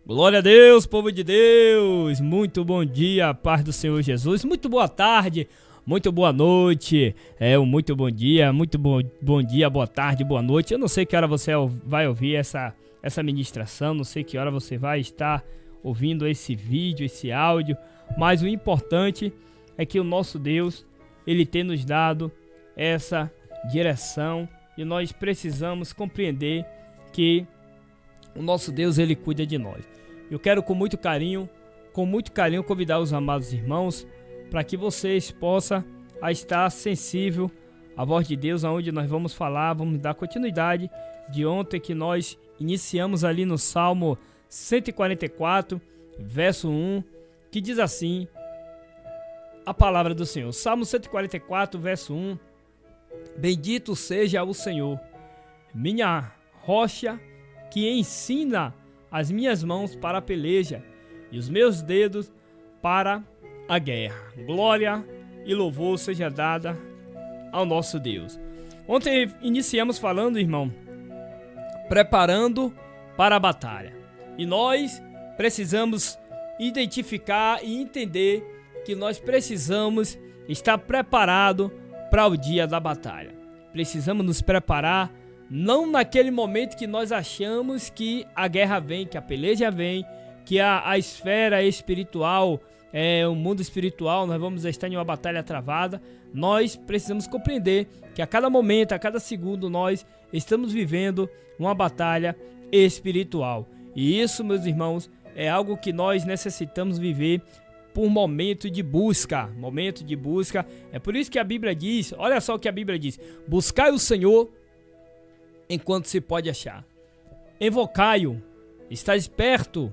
Glória a Deus, povo de Deus, muito bom dia, paz do Senhor Jesus, muito boa tarde, muito boa noite, muito bom dia, muito bom dia, boa tarde, boa noite. Eu não sei que hora você vai ouvir essa ministração, não sei que hora você vai estar ouvindo esse vídeo, esse áudio, mas o importante é que o nosso Deus, Ele tem nos dado essa direção e nós precisamos compreender que o nosso Deus, Ele cuida de nós. Eu quero com muito carinho convidar os amados irmãos para que vocês possam estar sensível à voz de Deus, aonde nós vamos dar continuidade de ontem que nós iniciamos ali no Salmo 144, verso 1, que diz assim, a palavra do Senhor. Salmo 144, verso 1, bendito seja o Senhor, minha rocha, que ensina as minhas mãos para a peleja e os meus dedos para a guerra. Glória e louvor seja dada ao nosso Deus. Ontem iniciamos falando, irmão, preparando para a batalha. E nós precisamos identificar e entender que nós precisamos estar preparado para o dia da batalha. Precisamos nos preparar não naquele momento que nós achamos que a guerra vem, que a peleja vem, que a esfera espiritual, o mundo espiritual, nós vamos estar em uma batalha travada. Nós precisamos compreender que a cada momento, a cada segundo, nós estamos vivendo uma batalha espiritual. E isso, meus irmãos, é algo que nós necessitamos viver por momento de busca. Momento de busca. É por isso que a Bíblia diz, olha só o que a Bíblia diz: buscai o Senhor enquanto se pode achar, invocai-o, estáis perto.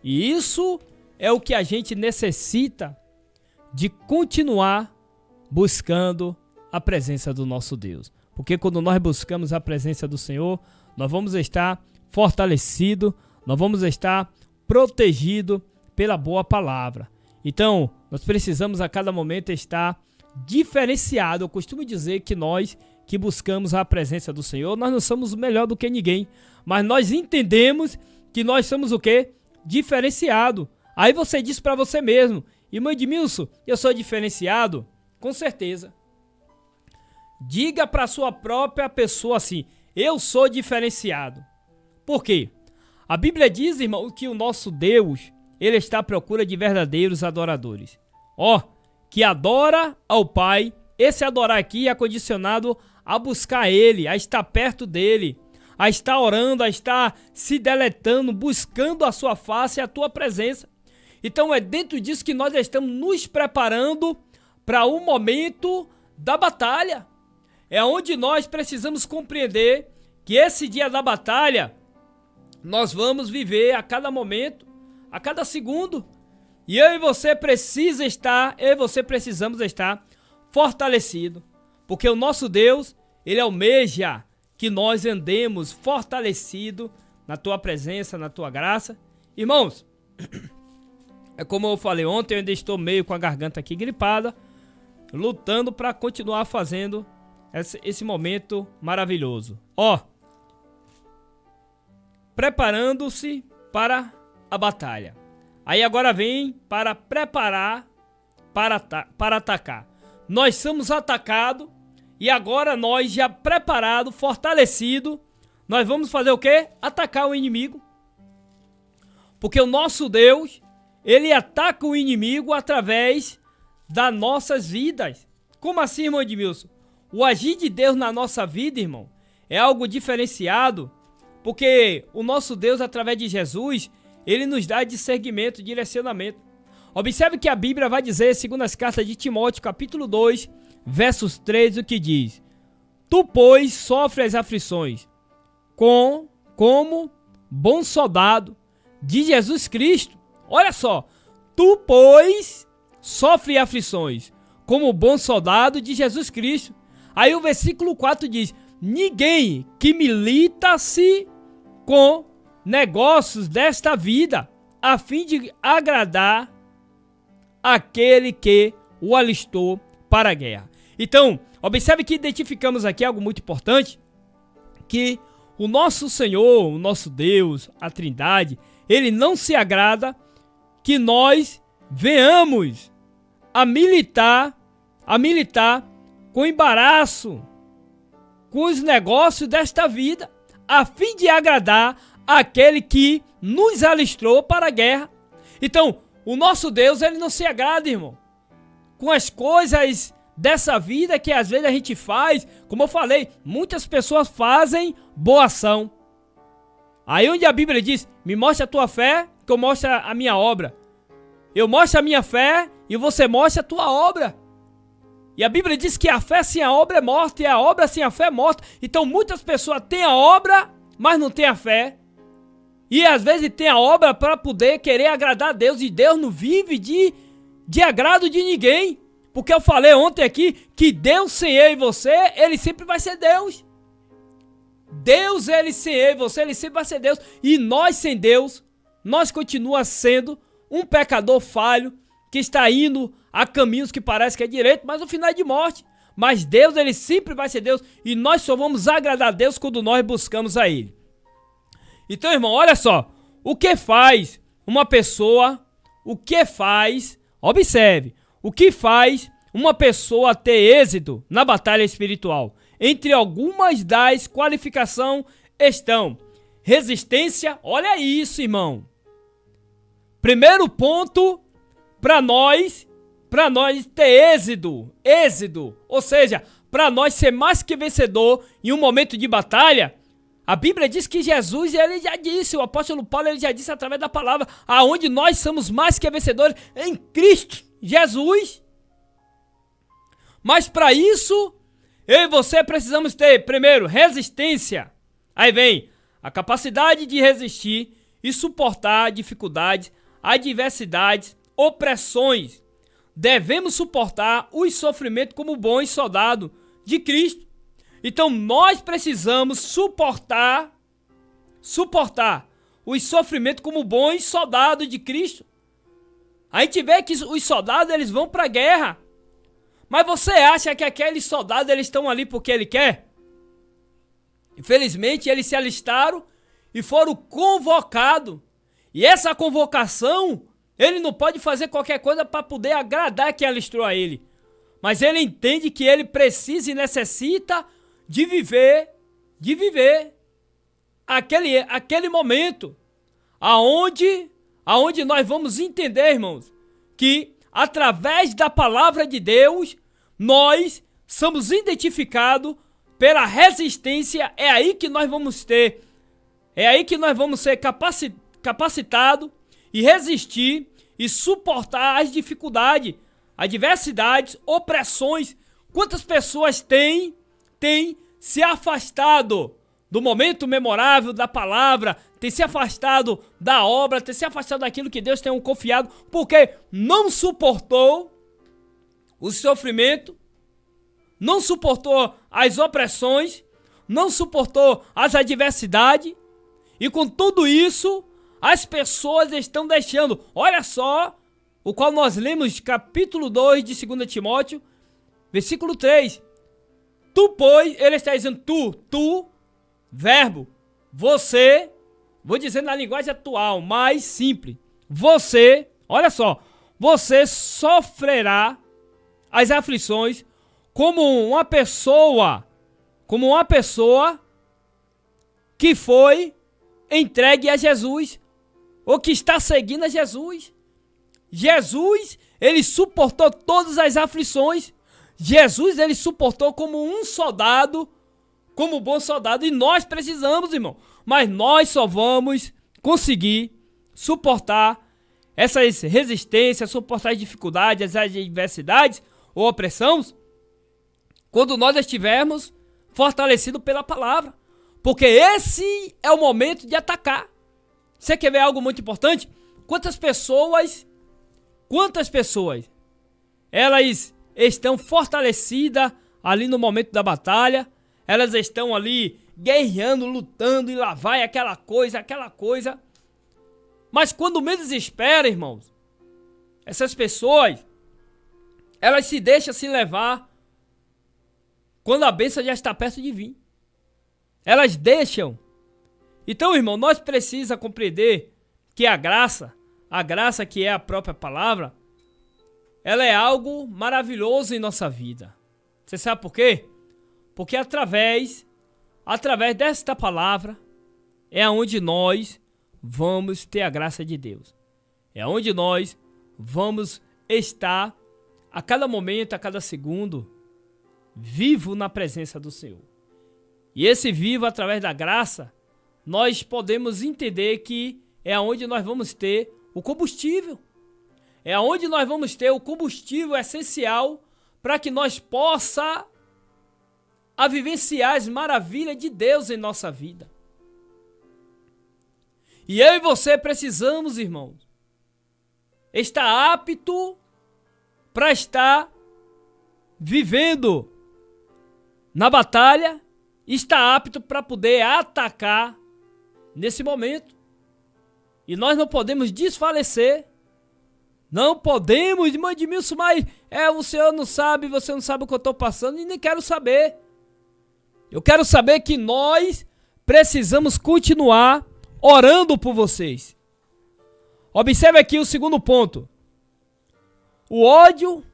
E isso é o que a gente necessita de continuar buscando a presença do nosso Deus. Porque quando nós buscamos a presença do Senhor, nós vamos estar fortalecidos, nós vamos estar protegidos pela boa palavra. Então, nós precisamos a cada momento estar diferenciado. Eu costumo dizer que nós que buscamos a presença do Senhor, nós não somos melhor do que ninguém, mas nós entendemos que nós somos o quê? Diferenciado. Aí você diz para você mesmo: irmão Edmilson, eu sou diferenciado? Com certeza. Diga para sua própria pessoa assim: eu sou diferenciado. Por quê? A Bíblia diz, irmão, que o nosso Deus, Ele está à procura de verdadeiros adoradores. Que adora ao Pai. Esse adorar aqui é condicionado a buscar Ele, a estar perto dEle, a estar orando, a estar se deletando, buscando a sua face e a tua presença. Então é dentro disso que nós estamos nos preparando para o momento da batalha. É onde nós precisamos compreender que esse dia da batalha nós vamos viver a cada momento, a cada segundo. E eu e você precisamos estar fortalecido, porque o nosso Deus, Ele almeja que nós andemos fortalecido na tua presença, na tua graça. Irmãos, é como eu falei ontem, eu ainda estou meio com a garganta aqui gripada, lutando para continuar fazendo esse momento maravilhoso. Preparando-se para a batalha. Aí agora vem para preparar para atacar. Nós somos atacados e agora nós já preparado, fortalecido, nós vamos fazer o quê? Atacar o inimigo. Porque o nosso Deus, Ele ataca o inimigo através das nossas vidas. Como assim, irmão Edmilson? O agir de Deus na nossa vida, irmão, é algo diferenciado, porque o nosso Deus, através de Jesus, Ele nos dá discernimento, direcionamento. Observe que a Bíblia vai dizer, segundo as cartas de Timóteo, capítulo 2, versos 3, o que diz: tu, pois, sofre as aflições como bom soldado de Jesus Cristo. Olha só, tu, pois, sofre aflições como bom soldado de Jesus Cristo. Aí o versículo 4 diz: ninguém que milita-se com negócios desta vida, a fim de agradar aquele que o alistou para a guerra. Então, observe que identificamos aqui algo muito importante, que o nosso Senhor, o nosso Deus, a Trindade, ele não se agrada que nós venhamos a militar com embaraço, com os negócios desta vida, a fim de agradar aquele que nos alistrou para a guerra. Então, o nosso Deus, ele não se agrada, irmão, com as coisas dessa vida que às vezes a gente faz. Como eu falei, muitas pessoas fazem boa ação. Aí onde a Bíblia diz, me mostra a tua fé, que eu mostro a minha obra. Eu mostro a minha fé e você mostra a tua obra. E a Bíblia diz que a fé sem a obra é morta e a obra sem a fé é morta. Então muitas pessoas têm a obra, mas não têm a fé. E às vezes tem a obra para poder querer agradar a Deus. E Deus não vive de agrado de ninguém. Porque eu falei ontem aqui que Deus sem eu e você, ele sempre vai ser Deus. Deus, ele sem eu e você, ele sempre vai ser Deus. E nós sem Deus, nós continuamos sendo um pecador falho que está indo a caminhos que parece que é direito, mas no final é de morte. Mas Deus, ele sempre vai ser Deus. E nós só vamos agradar a Deus quando nós buscamos a ele. Então, irmão, olha só. O que faz uma pessoa, observe, o que faz uma pessoa ter êxito na batalha espiritual? Entre algumas das qualificações estão resistência. Olha isso, irmão. Primeiro ponto para nós ter êxito, ou seja, para nós ser mais que vencedor em um momento de batalha. A Bíblia diz que Jesus, ele já disse, o apóstolo Paulo, ele já disse através da palavra, aonde nós somos mais que vencedores em Cristo Jesus. Mas para isso, eu e você precisamos ter, primeiro, resistência. Aí vem a capacidade de resistir e suportar dificuldades, adversidades, opressões. Devemos suportar os sofrimentos como bons soldados de Cristo. Então nós precisamos suportar os sofrimentos como bons soldados de Cristo. A gente vê que os soldados, eles vão para a guerra. Mas você acha que aqueles soldados, eles estão ali porque ele quer? Infelizmente, eles se alistaram e foram convocados. E essa convocação, ele não pode fazer qualquer coisa para poder agradar quem alistou a ele. Mas ele entende que ele precisa e necessita de viver aquele momento aonde nós vamos entender, irmãos, que através da palavra de Deus, nós somos identificados pela resistência. É aí que nós vamos ser capacitados e resistir e suportar as dificuldades, adversidades, opressões. Quantas pessoas têm se afastado do momento memorável da palavra, tem se afastado da obra, tem se afastado daquilo que Deus tem confiado, porque não suportou o sofrimento, não suportou as opressões, não suportou as adversidades, e com tudo isso, as pessoas estão deixando. Olha só, o qual nós lemos, capítulo 2 de 2 Timóteo, versículo 3. Tu, pois, ele está dizendo tu, verbo, você, vou dizer na linguagem atual, mais simples. Você, olha só, você sofrerá as aflições como uma pessoa que foi entregue a Jesus, ou que está seguindo a Jesus. Jesus, ele suportou todas as aflições. Jesus, ele suportou como um soldado, como um bom soldado, e nós precisamos, irmão. Mas nós só vamos conseguir suportar essas resistências, suportar as dificuldades, as adversidades ou opressões, quando nós estivermos fortalecidos pela palavra. Porque esse é o momento de atacar. Você quer ver algo muito importante? Quantas pessoas, elas estão fortalecidas ali no momento da batalha, elas estão ali guerreando, lutando, e lá vai aquela coisa. Mas quando menos espera, irmãos, essas pessoas, elas se deixam se levar quando a bênção já está perto de vir. Elas deixam Então, irmão, nós precisamos compreender que a graça que é a própria palavra, ela é algo maravilhoso em nossa vida. Você sabe por quê? Porque através desta palavra é onde nós vamos ter a graça de Deus. É onde nós vamos estar a cada momento, a cada segundo, vivo na presença do Senhor. E esse vivo através da graça, nós podemos entender que é onde nós vamos ter o combustível. É onde nós vamos ter o combustível essencial para que nós possa vivenciar as maravilhas de Deus em nossa vida. E eu e você precisamos, irmãos, estar apto para estar vivendo na batalha, estar apto para poder atacar nesse momento. E nós não podemos desfalecer. Não podemos, irmão Edmilson, mas o senhor não sabe, você não sabe o que eu estou passando e nem quero saber. Eu quero saber que nós precisamos continuar orando por vocês. Observe aqui o segundo ponto. O ódio,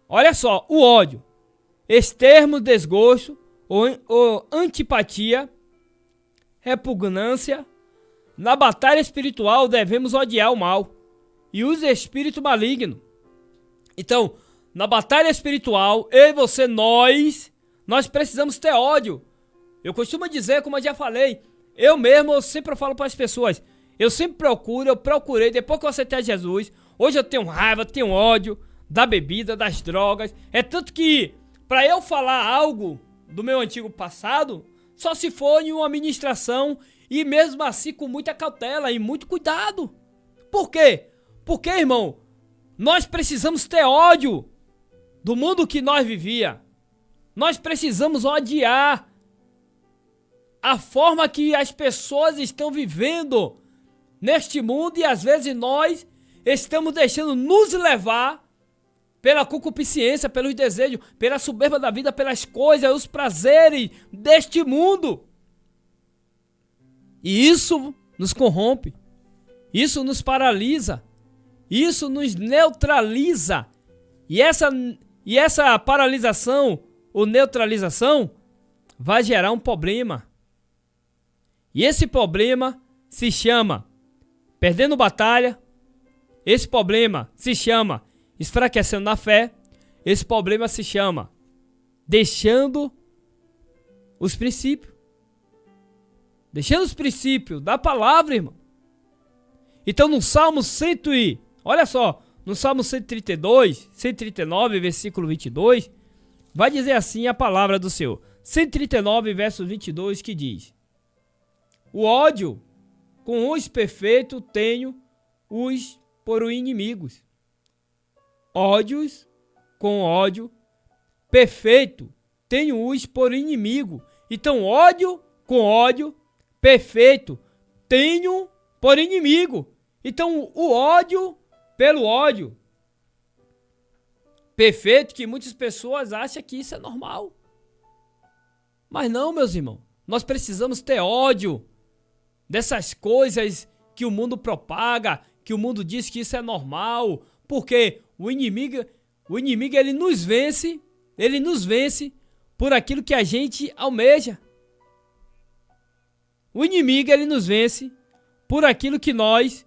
olha só, o ódio, extremo desgosto ou antipatia, repugnância. Na batalha espiritual devemos odiar o mal e os espíritos malignos. Então, na batalha espiritual, eu e você, nós precisamos ter ódio. Eu costumo dizer, como eu já falei, eu sempre falo para as pessoas, eu procurei, depois que eu aceitei Jesus, hoje eu tenho raiva, tenho ódio da bebida, das drogas. É tanto que, para eu falar algo do meu antigo passado, só se for em uma ministração e mesmo assim com muita cautela e muito cuidado. Por quê? Porque, irmão, nós precisamos ter ódio do mundo que nós vivia. Nós precisamos odiar a forma que as pessoas estão vivendo neste mundo e às vezes nós estamos deixando nos levar pela concupiscência, pelos desejos, pela soberba da vida, pelas coisas, os prazeres deste mundo. E isso nos corrompe, isso nos paralisa, isso nos neutraliza. E essa paralisação ou neutralização vai gerar um problema. E esse problema se chama perdendo batalha, esse problema se chama enfraquecendo na fé, esse problema se chama deixando os princípios. Deixando os princípios da palavra, irmão. Então no Salmo olha só, no Salmo 132, 139, versículo 22, vai dizer assim a palavra do Senhor. 139, verso 22, que diz: o ódio com os perfeitos tenho os por inimigos. Ódios com ódio perfeito tenho os por inimigo. Então ódio com ódio perfeito tenho por inimigo. Então o ódio pelo ódio perfeito, que muitas pessoas acham que isso é normal. Mas não, meus irmãos. Nós precisamos ter ódio dessas coisas que o mundo propaga, que o mundo diz que isso é normal. Porque o inimigo ele nos vence por aquilo que a gente almeja. O inimigo ele nos vence por aquilo que nós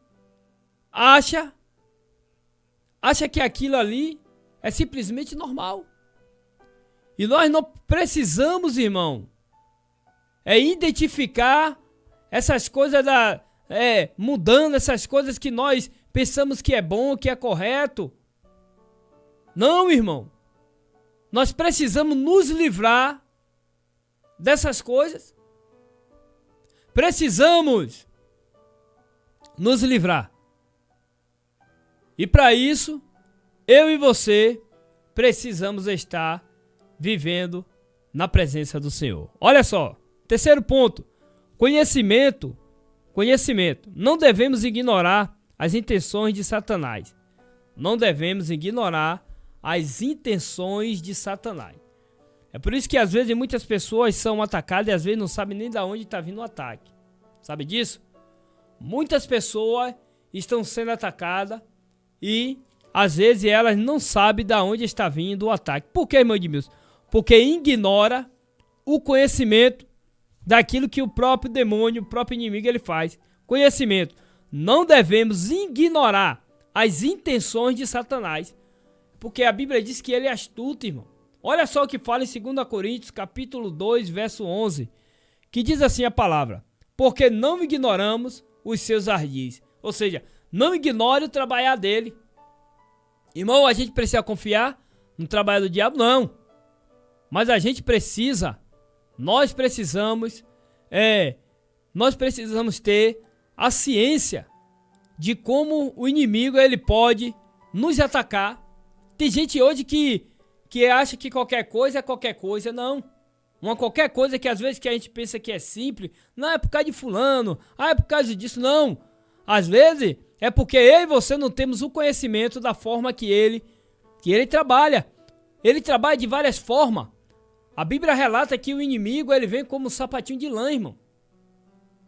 acha que aquilo ali é simplesmente normal. E nós não precisamos, irmão, identificar essas coisas mudando essas coisas que nós pensamos que é bom, que é correto. Não, irmão. Nós precisamos nos livrar dessas coisas. Precisamos nos livrar. E para isso, eu e você precisamos estar vivendo na presença do Senhor. Olha só, terceiro ponto, conhecimento. Não devemos ignorar as intenções de Satanás. Não devemos ignorar as intenções de Satanás. É por isso que às vezes muitas pessoas são atacadas e às vezes não sabem nem de onde está vindo o ataque. Sabe disso? Muitas pessoas estão sendo atacadas e às vezes elas não sabem de onde está vindo o ataque. Por que, irmão Edmilson? Porque ignora o conhecimento daquilo que o próprio demônio, o próprio inimigo, ele faz. Conhecimento. Não devemos ignorar as intenções de Satanás, porque a Bíblia diz que ele é astuto, irmão. Olha só o que fala em 2 Coríntios, capítulo 2, verso 11, que diz assim a palavra: porque não ignoramos os seus ardis. Ou seja, não ignore o trabalhar dele. Irmão, a gente precisa confiar no trabalho do diabo? Não. Mas a gente precisa, nós precisamos ter a ciência de como o inimigo ele pode nos atacar. Tem gente hoje que acha que qualquer coisa é qualquer coisa. Não. Uma qualquer coisa que às vezes que a gente pensa que é simples, não, é por causa de fulano, é por causa disso, não. Às vezes é porque eu e você não temos o conhecimento da forma que ele trabalha. Ele trabalha de várias formas. A Bíblia relata que o inimigo ele vem como um sapatinho de lã, irmão.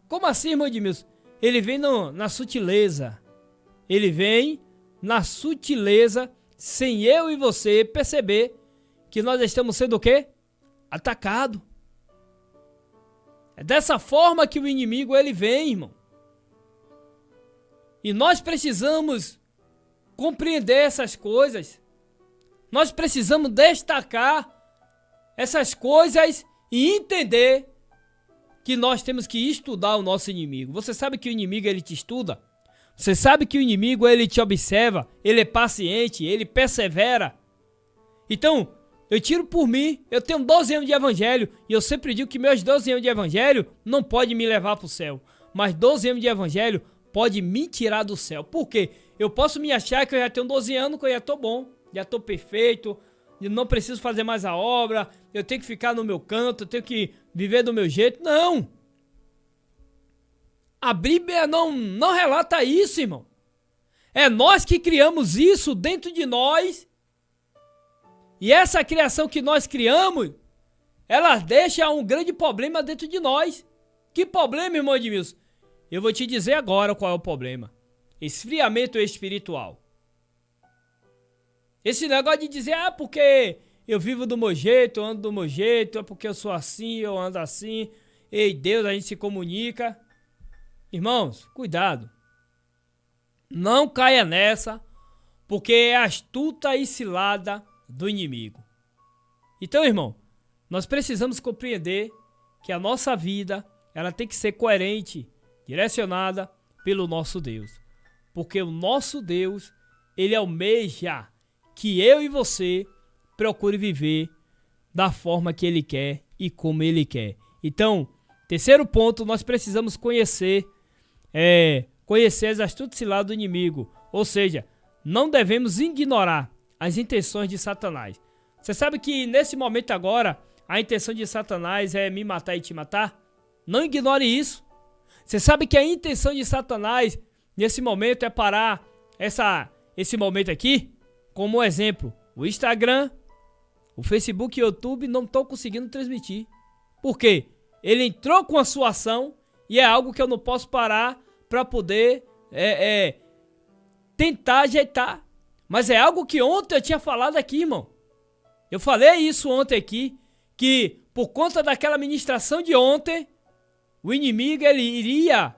Como assim, irmão Edmilson? Ele vem na sutileza. Ele vem na sutileza, sem eu e você perceber que nós estamos sendo o quê? Atacado. É dessa forma que o inimigo ele vem, irmão. E nós precisamos compreender essas coisas. Nós precisamos destacar essas coisas e entender que nós temos que estudar o nosso inimigo. Você sabe que o inimigo ele te estuda? Você sabe que o inimigo ele te observa, ele é paciente, ele persevera. Então, eu tiro por mim, eu tenho 12 anos de evangelho e eu sempre digo que meus 12 anos de evangelho não pode me levar para o céu, mas 12 anos de evangelho pode me tirar do céu. Por quê? Eu posso me achar que eu já tenho 12 anos, que eu já estou bom, já estou perfeito, eu não preciso fazer mais a obra, eu tenho que ficar no meu canto, eu tenho que viver do meu jeito. Não! A Bíblia não relata isso, irmão. É nós que criamos isso dentro de nós. E essa criação que nós criamos, ela deixa um grande problema dentro de nós. Que problema, irmão Edmilson? Eu vou te dizer agora qual é o problema. Esfriamento espiritual. Esse negócio de dizer, porque eu vivo do meu jeito, eu ando do meu jeito, é porque eu sou assim, eu ando assim. Ei, Deus, a gente se comunica. Irmãos, cuidado. Não caia nessa, porque é astuta e cilada do inimigo. Então, irmão, nós precisamos compreender que a nossa vida, ela tem que ser coerente, direcionada pelo nosso Deus. Porque o nosso Deus, ele almeja que eu e você procure viver da forma que ele quer e como ele quer. Então, terceiro ponto, nós precisamos conhecer as astutas ciladas do inimigo. Ou seja, não devemos ignorar as intenções de Satanás. Você sabe que nesse momento agora, a intenção de Satanás é me matar e te matar? Não ignore isso. Você sabe que a intenção de Satanás nesse momento é parar esse momento aqui? Como exemplo, o Instagram, o Facebook e o YouTube não estão conseguindo transmitir. Por quê? Ele entrou com a sua ação e é algo que eu não posso parar para poder tentar ajeitar. Mas é algo que ontem eu tinha falado aqui, irmão. Eu falei isso ontem aqui, que por conta daquela ministração de ontem, o inimigo ele iria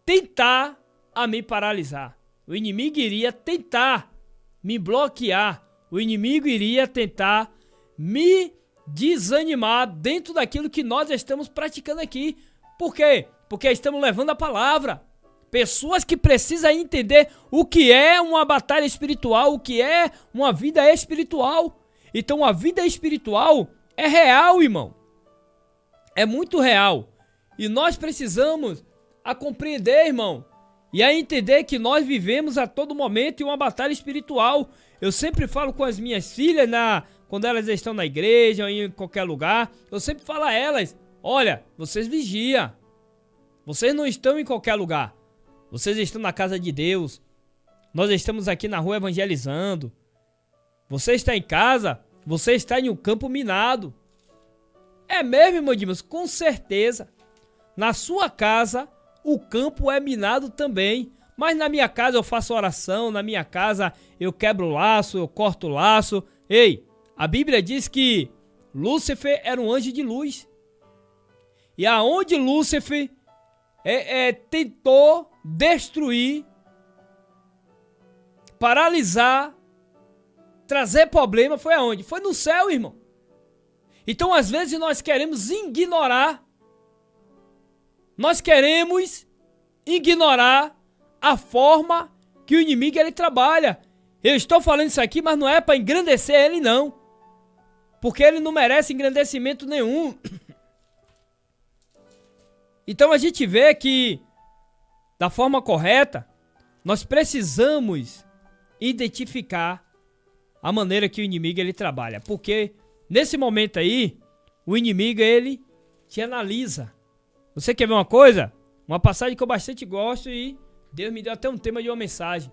tentar a me paralisar. O inimigo iria tentar me bloquear. O inimigo iria tentar me desanimar dentro daquilo que nós estamos praticando aqui. Por quê? Porque estamos levando a palavra. Pessoas que precisam entender o que é uma batalha espiritual, o que é uma vida espiritual. Então a vida espiritual é real, irmão. É muito real. E nós precisamos a compreender, irmão, e a entender que nós vivemos a todo momento em uma batalha espiritual. Eu sempre falo com as minhas filhas, quando elas estão na igreja ou em qualquer lugar, eu sempre falo a elas, olha, vocês vigiam. Vocês não estão em qualquer lugar. Vocês estão na casa de Deus. Nós estamos aqui na rua evangelizando. Você está em casa, você está em um campo minado. É mesmo, irmão Dimas? Com certeza. Na sua casa, o campo é minado também. Mas na minha casa eu faço oração, na minha casa eu quebro o laço, eu corto o laço. Ei, a Bíblia diz que Lúcifer era um anjo de luz. E aonde Lúcifer tentou destruir, paralisar, trazer problema, foi aonde? Foi no céu, irmão. Então, às vezes, nós queremos ignorar. Nós queremos ignorar a forma que o inimigo ele trabalha. Eu estou falando isso aqui, mas não é para engrandecer ele, não. Porque ele não merece engrandecimento nenhum. Então a gente vê que, da forma correta, nós precisamos identificar a maneira que o inimigo ele trabalha. Porque nesse momento aí, o inimigo ele te analisa. Você quer ver uma coisa? Uma passagem que eu bastante gosto e Deus me deu até um tema de uma mensagem.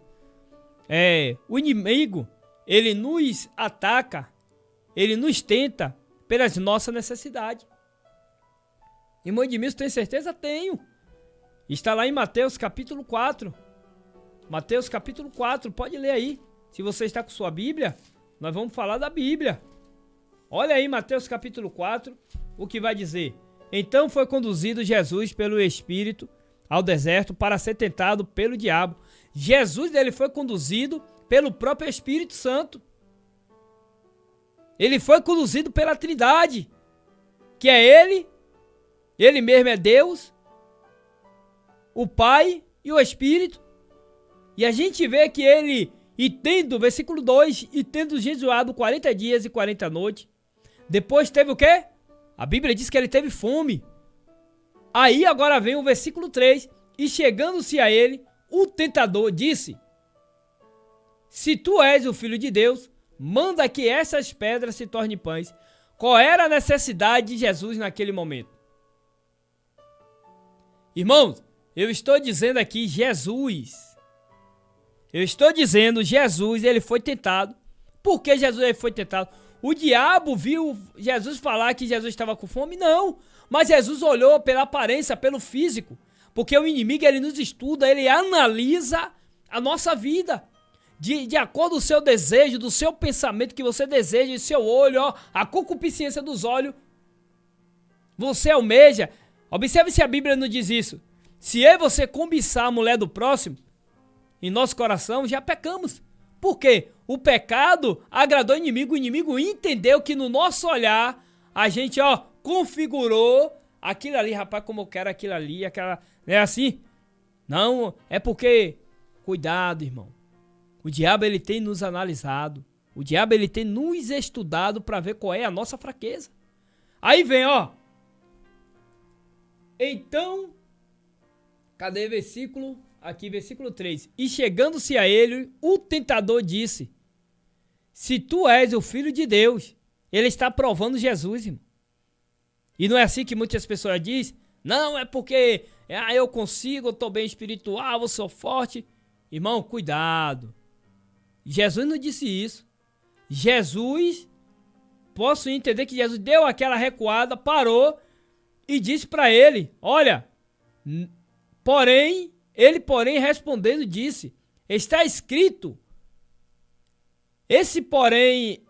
O inimigo, ele nos ataca, ele nos tenta pelas nossas necessidades. Irmão Edmilson, tem certeza? Tenho. Está lá em Mateus capítulo 4. Mateus capítulo 4, pode ler aí. Se você está com sua Bíblia, nós vamos falar da Bíblia. Olha aí Mateus capítulo 4, o que vai dizer. Então foi conduzido Jesus pelo Espírito ao deserto para ser tentado pelo diabo. Jesus ele foi conduzido pelo próprio Espírito Santo. Ele foi conduzido pela Trindade, que é ele mesmo é Deus, o Pai e o Espírito. E a gente vê que ele, versículo 2, e tendo jejuado 40 dias e 40 noites, depois teve o quê? A Bíblia diz que ele teve fome. Aí agora vem o versículo 3, e chegando-se a ele, o tentador disse: se tu és o Filho de Deus, manda que essas pedras se tornem pães. Qual era a necessidade de Jesus naquele momento? Irmãos, eu estou dizendo aqui Jesus. Ele foi tentado. Por que Jesus ele foi tentado? O diabo viu Jesus falar que Jesus estava com fome? Não. Mas Jesus olhou pela aparência, pelo físico. Porque o inimigo, ele nos estuda, ele analisa a nossa vida. De acordo com o seu desejo, do seu pensamento que você deseja, do seu olho, ó, a concupiscência dos olhos. Você almeja. Observe se a Bíblia não diz isso. Se eu e você cobiçar a mulher do próximo, em nosso coração, já pecamos. Por quê? O pecado agradou o inimigo entendeu que no nosso olhar, a gente, configurou aquilo ali, rapaz, como eu quero aquilo ali, aquela... Não é assim? Não, é porque... Cuidado, irmão. O diabo, ele tem nos analisado. O diabo, ele tem nos estudado para ver qual é a nossa fraqueza. Aí vem, Então, cadê o versículo? Aqui, versículo 3. E chegando-se a ele, o tentador disse: se tu és o Filho de Deus. Ele está provando Jesus, irmão. E não é assim que muitas pessoas dizem? Não, é porque eu consigo, eu estou bem espiritual, eu sou forte. Irmão, cuidado. Jesus não disse isso. Jesus, posso entender que Jesus deu aquela recuada, parou e disse para ele, olha, ele respondendo disse, está escrito. Esse porém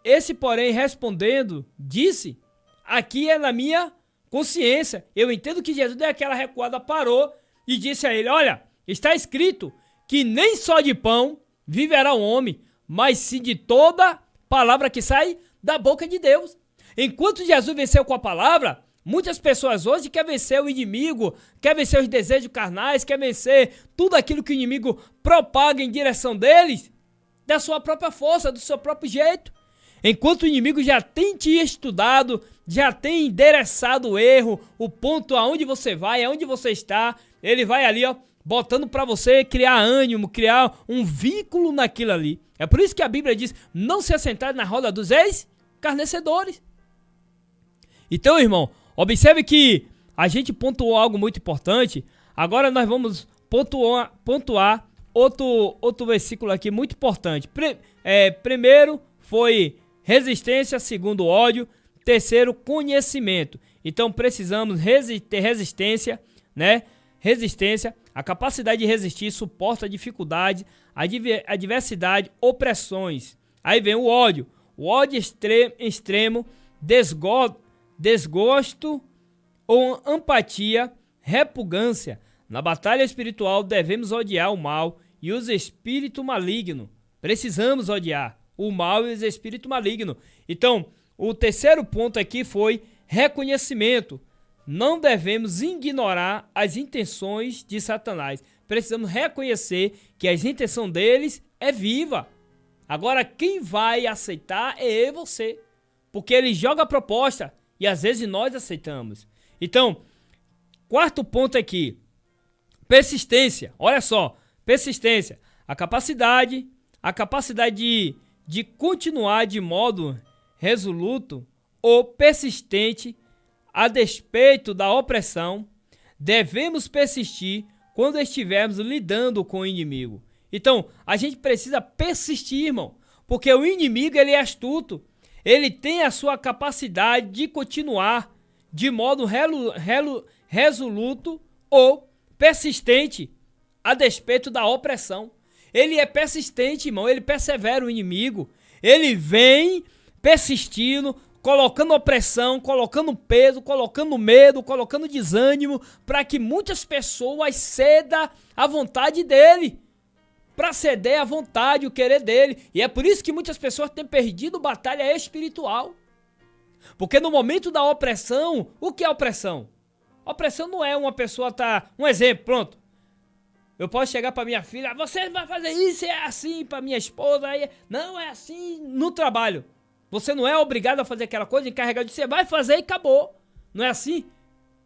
respondendo disse, aqui é na minha consciência. Eu entendo que Jesus deu aquela recuada, parou e disse a ele, olha, está escrito que nem só de pão viverá o homem, mas sim de toda palavra que sai da boca de Deus. Enquanto Jesus venceu com a palavra, muitas pessoas hoje querem vencer o inimigo, querem vencer os desejos carnais, querem vencer tudo aquilo que o inimigo propaga em direção deles, da sua própria força, do seu próprio jeito. Enquanto o inimigo já tem te estudado, já tem endereçado o erro, o ponto aonde você vai, aonde você está, ele vai ali, botando para você criar ânimo, criar um vínculo naquilo ali. É por isso que a Bíblia diz, não se assentar na roda dos escarnecedores. Então, irmão, observe que a gente pontuou algo muito importante. Agora nós vamos pontuar outro versículo aqui muito importante. Primeiro foi resistência, segundo ódio, terceiro conhecimento. Então precisamos ter resistência, né? resistência, a capacidade de resistir, suporta a dificuldade, adversidade, opressões. Aí vem o ódio extremo, desgosto ou empatia, repugância. Na batalha espiritual devemos odiar o mal e os espíritos malignos. Precisamos odiar o mal e os espíritos malignos. Então, o terceiro ponto aqui foi reconhecimento. Não devemos ignorar as intenções de Satanás. Precisamos reconhecer que as intenções deles é viva. Agora, quem vai aceitar é eu e você. Porque ele joga a proposta e às vezes nós aceitamos. Então, quarto ponto aqui. Persistência. Olha só. Persistência. A capacidade de continuar de modo resoluto ou persistente a despeito da opressão. Devemos persistir quando estivermos lidando com o inimigo. Então, a gente precisa persistir, irmão, porque o inimigo ele é astuto. Ele tem a sua capacidade de continuar de modo resoluto ou persistente a despeito da opressão. Ele é persistente, irmão, ele persevera o inimigo. Ele vem persistindo, colocando opressão, colocando peso, colocando medo, colocando desânimo, para que muitas pessoas cedam à vontade dele. Para ceder à vontade, o querer dele. E é por isso que muitas pessoas têm perdido batalha espiritual. Porque no momento da opressão, o que é opressão? Opressão não é uma pessoa Um exemplo, pronto. Eu posso chegar para minha filha, você vai fazer isso, é assim, para minha esposa, não, é assim no trabalho. Você não é obrigado a fazer aquela coisa, encarregado de você vai fazer e acabou. Não é assim?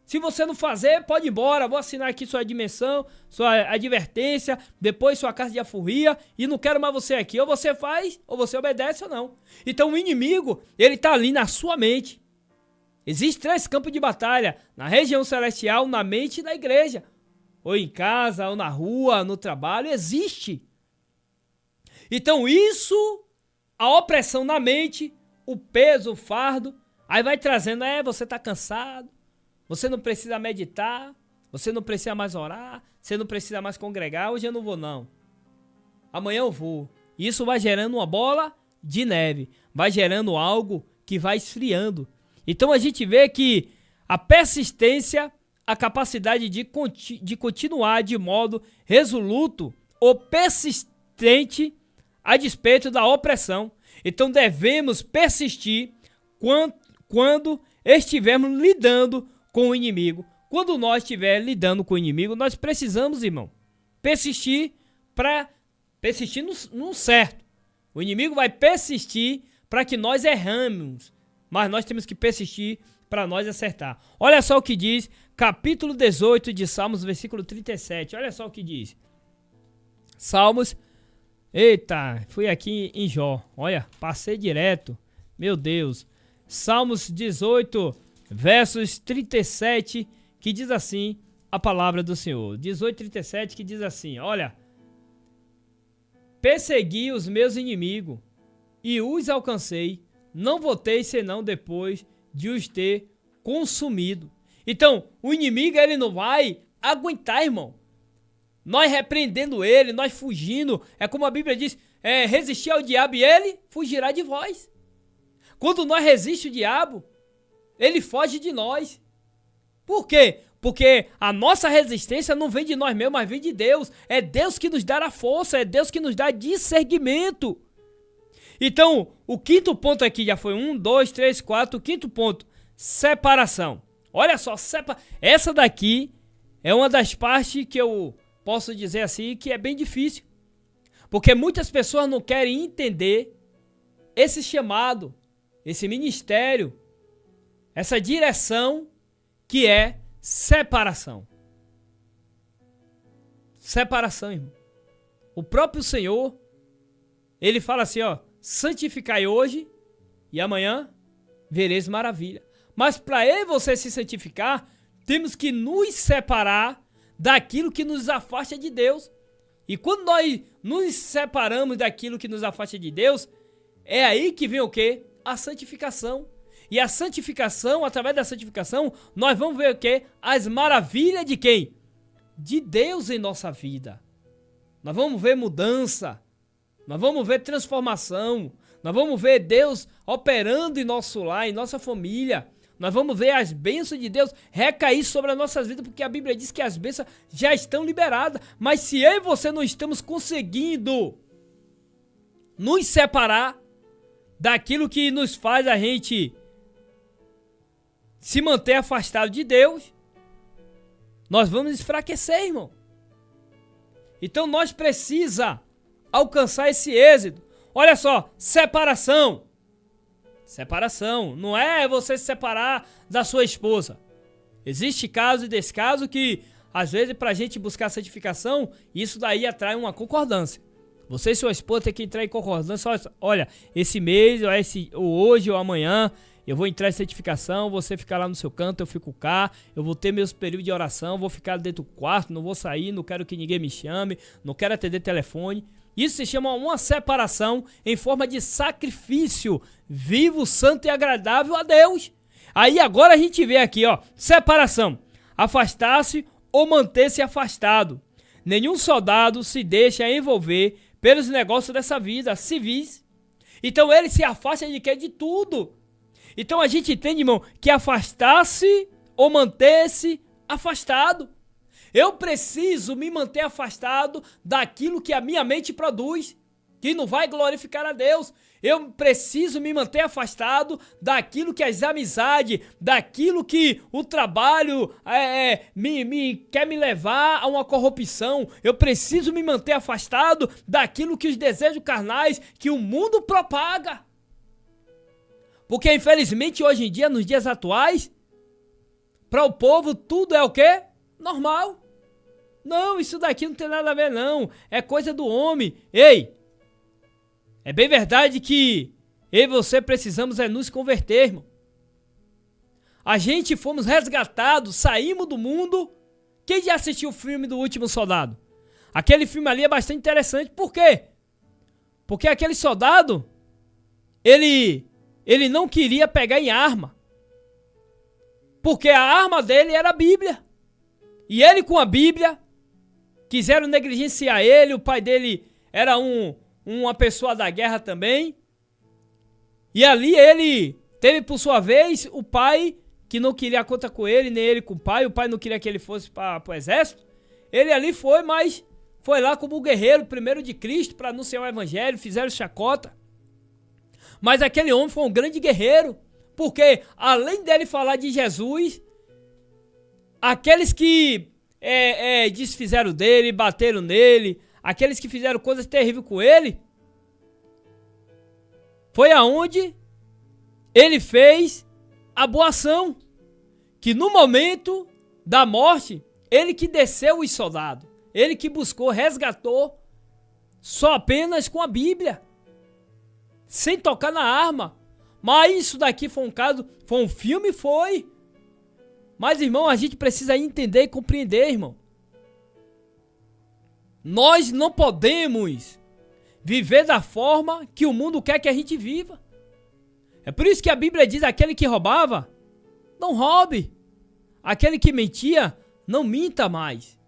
Se você não fazer, pode ir embora, vou assinar aqui sua dimensão, sua advertência, depois sua carta de alforria e não quero mais você aqui. Ou você faz, ou você obedece ou não. Então o inimigo, ele tá ali na sua mente. Existem 3 campos de batalha, na região celestial, na mente e na igreja. Ou em casa, ou na rua, no trabalho, existe. Então isso, a opressão na mente, o peso, o fardo, aí vai trazendo, você tá cansado. Você não precisa meditar, você não precisa mais orar, você não precisa mais congregar, hoje eu não vou não. Amanhã eu vou. Isso vai gerando uma bola de neve, vai gerando algo que vai esfriando. Então a gente vê que a persistência, a capacidade de continuar de modo resoluto ou persistente a despeito da opressão. Então devemos persistir quando estivermos lidando com o inimigo. Quando nós estivermos lidando com o inimigo, nós precisamos, irmão, persistir para persistir no certo. O inimigo vai persistir para que nós erramos, mas nós temos que persistir para nós acertar. Olha só o que diz capítulo 18 de Salmos, versículo 37. Olha só o que diz. Salmos, eita, fui aqui em Jó. Olha, passei direto. Meu Deus. Salmos 18, versos 37, que diz assim a palavra do Senhor. 18:37 que diz assim, olha. Persegui os meus inimigos e os alcancei. Não voltei senão depois de os ter consumido. Então, o inimigo ele não vai aguentar, irmão. Nós repreendendo ele, nós fugindo. É como a Bíblia diz, resistir ao diabo e ele fugirá de vós. Quando nós resistimos o diabo, ele foge de nós. Por quê? Porque a nossa resistência não vem de nós mesmos, mas vem de Deus. É Deus que nos dá a força, é Deus que nos dá discernimento. Então, o quinto ponto aqui já foi 1, 2, 3, 4. O quinto ponto, separação. Olha só, essa daqui é uma das partes que eu posso dizer assim que é bem difícil. Porque muitas pessoas não querem entender esse chamado, esse ministério, essa direção que é separação. Separação, irmão. O próprio Senhor, ele fala assim, santificai hoje e amanhã vereis maravilha. Mas para eu e você se santificar, temos que nos separar daquilo que nos afasta de Deus. E quando nós nos separamos daquilo que nos afasta de Deus, é aí que vem o quê? A santificação. E a santificação, através da santificação, nós vamos ver o quê? As maravilhas de quem? de Deus em nossa vida. Nós vamos ver mudança, nós vamos ver transformação, nós vamos ver Deus operando em nosso lar, em nossa família. Nós vamos ver as bênçãos de Deus recair sobre as nossas vidas, porque a Bíblia diz que as bênçãos já estão liberadas. Mas se eu e você não estamos conseguindo nos separar daquilo que nos faz a gente se manter afastado de Deus, nós vamos enfraquecer, irmão. Então nós precisamos alcançar esse êxito. Olha só, separação. Separação, não é você se separar da sua esposa. Existe caso e descaso que, às vezes, para a gente buscar santificação, isso daí atrai uma concordância. Você e sua esposa tem que entrar em concordância. Olha, esse mês, ou hoje ou amanhã, eu vou entrar em santificação, você ficar lá no seu canto, eu fico cá, eu vou ter meus períodos de oração, vou ficar dentro do quarto, não vou sair, não quero que ninguém me chame, não quero atender telefone. Isso se chama uma separação em forma de sacrifício vivo, santo e agradável a Deus. Aí agora a gente vê aqui, ó, separação. Afastar-se ou manter-se afastado. Nenhum soldado se deixa envolver pelos negócios dessa vida, civis. Então ele se afasta de quê? De tudo. Então a gente entende, irmão, que afastar-se ou manter-se afastado. Eu preciso me manter afastado daquilo que a minha mente produz, que não vai glorificar a Deus. Eu preciso me manter afastado daquilo que as amizades, daquilo que o trabalho quer me levar a uma corrupção. Eu preciso me manter afastado daquilo que os desejos carnais, que o mundo propaga. Porque infelizmente hoje em dia, nos dias atuais, para o povo tudo é o quê? Normal. Não, isso daqui não tem nada a ver não, é coisa do homem. Ei, é bem verdade que eu e você precisamos nos converter, irmão. A gente fomos resgatados, saímos do mundo. Quem já assistiu o filme do Último Soldado? Aquele filme ali é bastante interessante, por quê? Porque aquele soldado, ele não queria pegar em arma. Porque a arma dele era a Bíblia. E ele com a Bíblia, quiseram negligenciar ele, o pai dele era uma pessoa da guerra também. E ali ele teve por sua vez o pai que não queria a conta com ele, nem ele com o pai não queria que ele fosse para o exército. Ele ali foi, mas foi lá como guerreiro primeiro de Cristo para anunciar o evangelho, fizeram chacota. Mas aquele homem foi um grande guerreiro, porque além dele falar de Jesus, aqueles que desfizeram dele, bateram nele, aqueles que fizeram coisas terríveis com ele, foi aonde ele fez a boa ação, que no momento da morte, ele que desceu os soldados, ele que buscou, resgatou, só apenas com a Bíblia, sem tocar na arma. Mas isso daqui foi um caso, foi um filme, foi. Mas, irmão, a gente precisa entender e compreender, irmão. Nós não podemos viver da forma que o mundo quer que a gente viva. É por isso que a Bíblia diz, aquele que roubava, não roube. Aquele que mentia, não minta mais.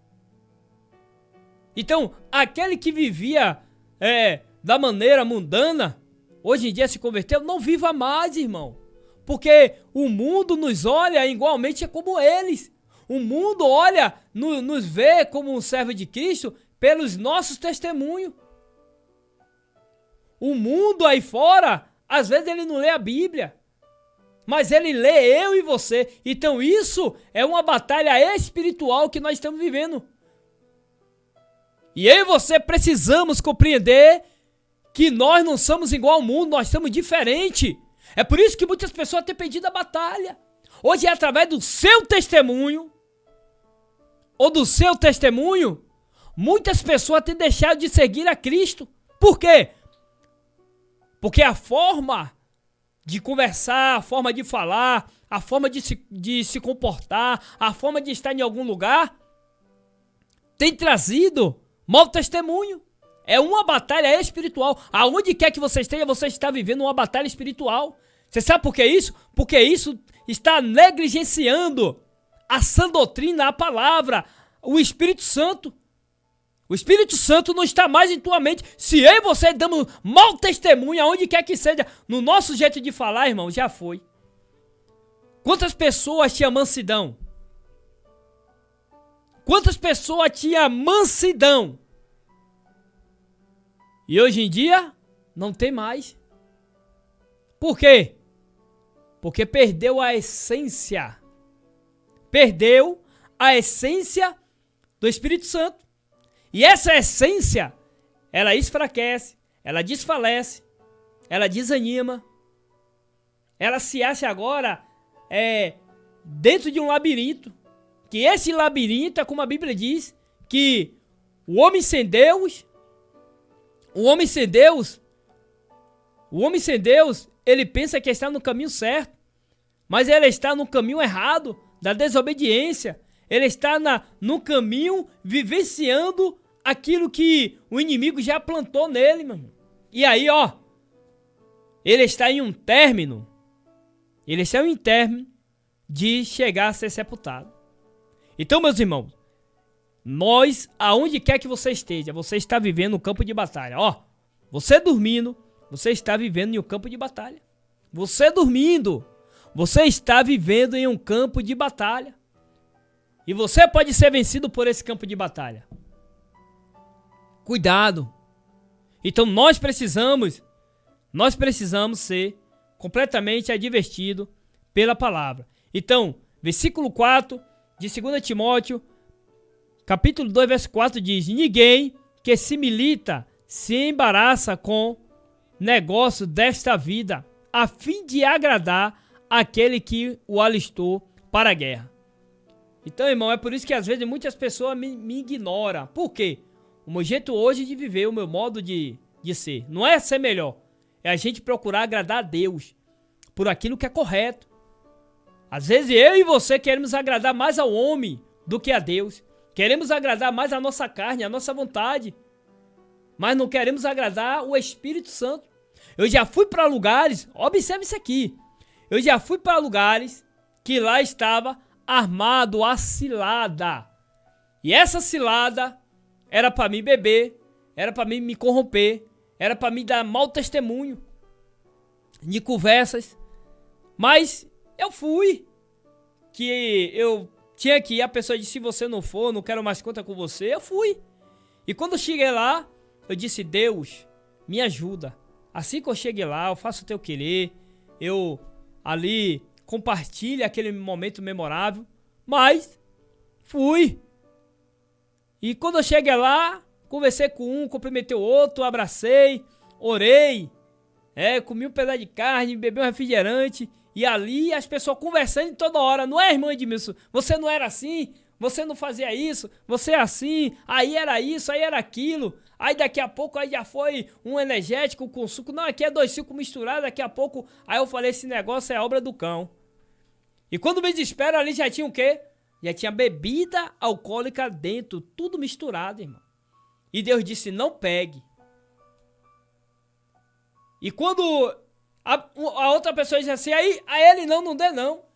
Então, aquele que vivia da maneira mundana, hoje em dia se converteu, não viva mais, irmão. Porque o mundo nos olha igualmente como eles. O mundo olha, nos vê como um servo de Cristo pelos nossos testemunhos. O mundo aí fora, às vezes ele não lê a Bíblia, mas ele lê eu e você. Então isso é uma batalha espiritual que nós estamos vivendo. E eu e você precisamos compreender que nós não somos igual ao mundo, nós somos diferentes. É por isso que muitas pessoas têm perdido a batalha. Hoje é através do seu testemunho, ou do seu testemunho, muitas pessoas têm deixado de seguir a Cristo. Por quê? Porque a forma de conversar, a forma de falar, a forma de se comportar, a forma de estar em algum lugar, tem trazido mau testemunho. É uma batalha espiritual. Aonde quer que você esteja, você está vivendo uma batalha espiritual. Você sabe por que isso? Porque isso está negligenciando a sã doutrina, a palavra, o Espírito Santo. O Espírito Santo não está mais em tua mente. Se eu e você damos mau testemunho, aonde quer que seja, no nosso jeito de falar, irmão, já foi. Quantas pessoas tinham mansidão? Quantas pessoas tinham mansidão? E hoje em dia, não tem mais. Por quê? Porque perdeu a essência. Perdeu a essência do Espírito Santo. E essa essência, ela esfraquece, ela desfalece, ela desanima. Ela se acha agora dentro de um labirinto. Que esse labirinto é como a Bíblia diz, que o homem sem Deus, ele pensa que está no caminho certo, mas ele está no caminho errado, da desobediência. Ele está no caminho vivenciando aquilo que o inimigo já plantou nele, meu irmão. E aí, ó, ele está em um término de chegar a ser sepultado. Então, meus irmãos, nós, aonde quer que você esteja, você está vivendo um campo de batalha. Ó, você dormindo, você está vivendo em um campo de batalha. Você dormindo, você está vivendo em um campo de batalha. E você pode ser vencido por esse campo de batalha. Cuidado. Então nós precisamos ser completamente advertidos pela palavra. Então, versículo 4 de 2 Timóteo, capítulo 2, verso 4 diz: ninguém que se milita se embaraça com negócio desta vida, a fim de agradar aquele que o alistou para a guerra. Então, irmão, é por isso que às vezes muitas pessoas me ignoram. Por quê? O meu jeito hoje de viver, o meu modo de ser, não é ser melhor. É a gente procurar agradar a Deus por aquilo que é correto. Às vezes eu e você queremos agradar mais ao homem do que a Deus. Queremos agradar mais a nossa carne, a nossa vontade. Mas não queremos agradar o Espírito Santo. Eu já fui para lugares, observe isso aqui. Eu já fui para lugares que lá estava armado a cilada. E essa cilada era para mim beber, era para mim me corromper, era para mim dar mau testemunho de conversas. Mas eu fui. Que eu tinha que ir, a pessoa disse: se você não for, não quero mais conta com você. Eu fui. E quando eu cheguei lá, eu disse: Deus, me ajuda. Assim que eu cheguei lá, eu faço o teu querer. Eu ali compartilho aquele momento memorável. Mas fui. E quando eu cheguei lá, conversei com um, cumprimentei o outro, abracei, orei. Comi um pedaço de carne, bebi um refrigerante. E ali as pessoas conversando toda hora. Não é, irmã Edmilson? Você não era assim? Você não fazia isso? Você é assim? Aí era isso, aí era aquilo. Aí daqui a pouco aí já foi um energético com suco. Não, aqui é 2 sucos misturados. Daqui a pouco, aí eu falei: esse negócio é obra do cão. E quando me desespero ali já tinha o quê? Já tinha bebida alcoólica dentro. Tudo misturado, irmão. E Deus disse: não pegue. E quando a outra pessoa disse assim: aí a ele não dê não.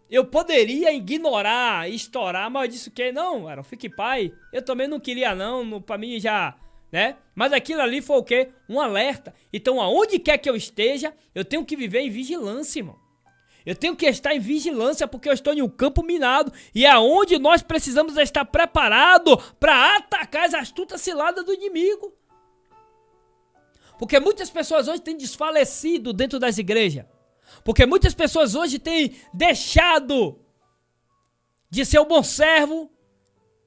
Eu poderia ignorar, estourar, mas eu disse que não, Aaron, fique pai. Eu também não queria não, pra mim já, né? Mas aquilo ali foi o quê? Um alerta. Então aonde quer que eu esteja, eu tenho que viver em vigilância, irmão. Eu tenho que estar em vigilância porque eu estou em um campo minado. E é onde nós precisamos estar preparados para atacar as astutas ciladas do inimigo. Porque muitas pessoas hoje têm desfalecido dentro das igrejas. Porque muitas pessoas hoje têm deixado de ser um bom servo,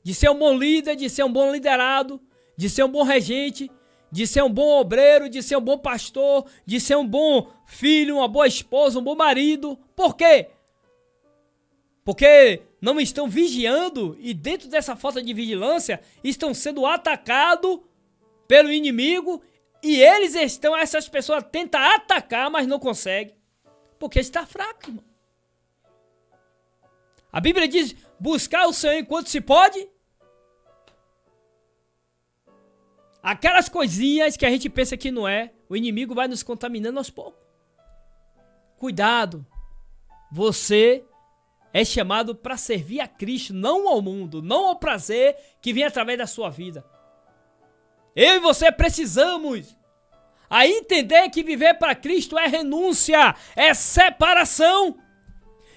de ser um bom líder, de ser um bom liderado, de ser um bom regente, de ser um bom obreiro, de ser um bom pastor, de ser um bom filho, uma boa esposa, um bom marido. Por quê? Porque não estão vigiando e dentro dessa falta de vigilância estão sendo atacados pelo inimigo e essas pessoas tentam atacar, mas não conseguem. Porque está fraco, irmão. A Bíblia diz: buscar o Senhor enquanto se pode. Aquelas coisinhas que a gente pensa que não é, o inimigo vai nos contaminando aos poucos. Cuidado. Você é chamado para servir a Cristo, não ao mundo, não ao prazer que vem através da sua vida. Eu e você precisamos a entender que viver para Cristo é renúncia, é separação.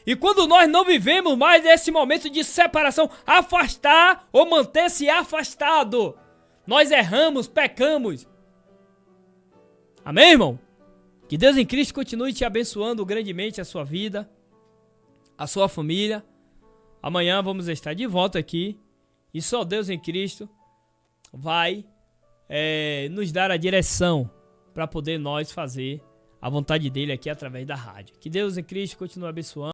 E quando nós não vivemos mais esse momento de separação, afastar ou manter-se afastado, nós erramos, pecamos. Amém, irmão? Que Deus em Cristo continue te abençoando grandemente a sua vida, a sua família. Amanhã vamos estar de volta aqui e só Deus em Cristo vai nos dar a direção para poder nós fazer a vontade dele aqui através da rádio. Que Deus em Cristo continue abençoando.